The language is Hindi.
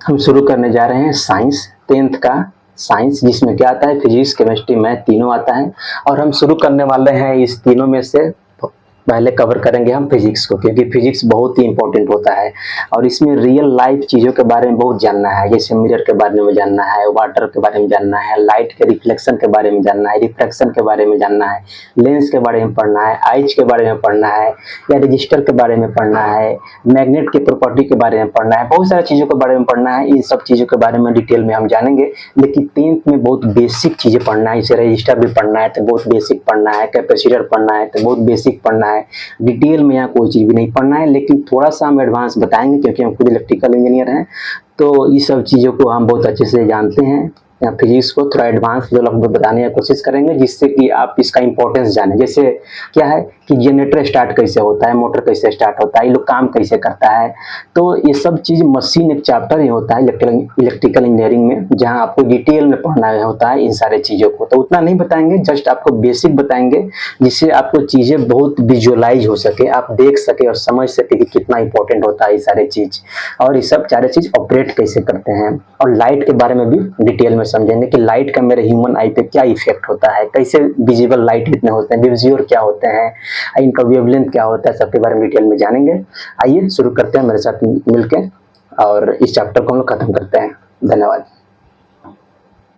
हम शुरू करने जा रहे हैं साइंस 10th का साइंस, जिसमें क्या आता है फिजिक्स, केमिस्ट्री, मैथ तीनों आता है। और हम शुरू करने वाले हैं इस तीनों में से पहले कवर करेंगे हम फिजिक्स को, क्योंकि फिजिक्स बहुत ही इंपॉर्टेंट होता है और इसमें रियल लाइफ चीज़ों के बारे में बहुत जानना है। जैसे मिरर के बारे में जानना है, वाटर के बारे में जानना है, लाइट के रिफ्लेक्शन के बारे में जानना है, रिफ्रैक्शन के बारे में जानना है, लेंस के बारे में पढ़ना है, आइज के बारे में पढ़ना है, या रजिस्टर के बारे में पढ़ना है, मैग्नेट की प्रॉपर्टी के बारे में पढ़ना है, बहुत सारी चीज़ों के बारे में पढ़ना है। इन सब चीज़ों के बारे में डिटेल में हम जानेंगे। लेकिन 10th में बहुत बेसिक चीज़ें पढ़ना है। जैसे रजिस्टर भी पढ़ना है तो बहुत बेसिक पढ़ना है, कैपेसिटर पढ़ना है तो बहुत बेसिक पढ़ना है। डिटेल में यहाँ कोई चीज़ भी नहीं पढ़ना है, लेकिन थोड़ा सा हम एडवांस बताएंगे क्योंकि हम खुद इलेक्ट्रिकल इंजीनियर हैं, तो ये सब चीज़ों को हम बहुत अच्छे से जानते हैं। फिजिक्स को थोड़ा एडवांस जो लोग बताने की कोशिश करेंगे, जिससे कि आप इसका इंपॉर्टेंस जानें। जैसे क्या है कि जनरेटर स्टार्ट कैसे होता है, मोटर कैसे स्टार्ट होता है, ये लोग काम कैसे करता है, तो ये सब चीज़ मशीन एक चैप्टर ही होता है इलेक्ट्रिकल इंजीनियरिंग में, जहां आपको डिटेल में पढ़ना होता है इन सारे चीज़ों को। तो उतना नहीं बताएंगे, जस्ट आपको बेसिक बताएंगे, जिससे आपको चीज़ें बहुत विजुअलाइज हो सके, आप देख सके और समझ सके कि कितना इंपॉर्टेंट होता है ये सारे चीज़, और ये सब सारे चीज़ ऑपरेट कैसे करते हैं। और लाइट के बारे में भी डिटेल में समझेंगे कि लाइट का मेरे ह्यूमन आई पे क्या इफेक्ट होता है, कैसे विजिबल लाइट कितने होते हैं, डिफ्यूजर क्या होते हैं, इनका वेवलेंथ क्या होता है, सबके बारे में डिटेल में जानेंगे। आइए शुरू करते हैं मेरे साथ मिलकर और इस चैप्टर को हम लोग खत्म करते हैं। धन्यवाद।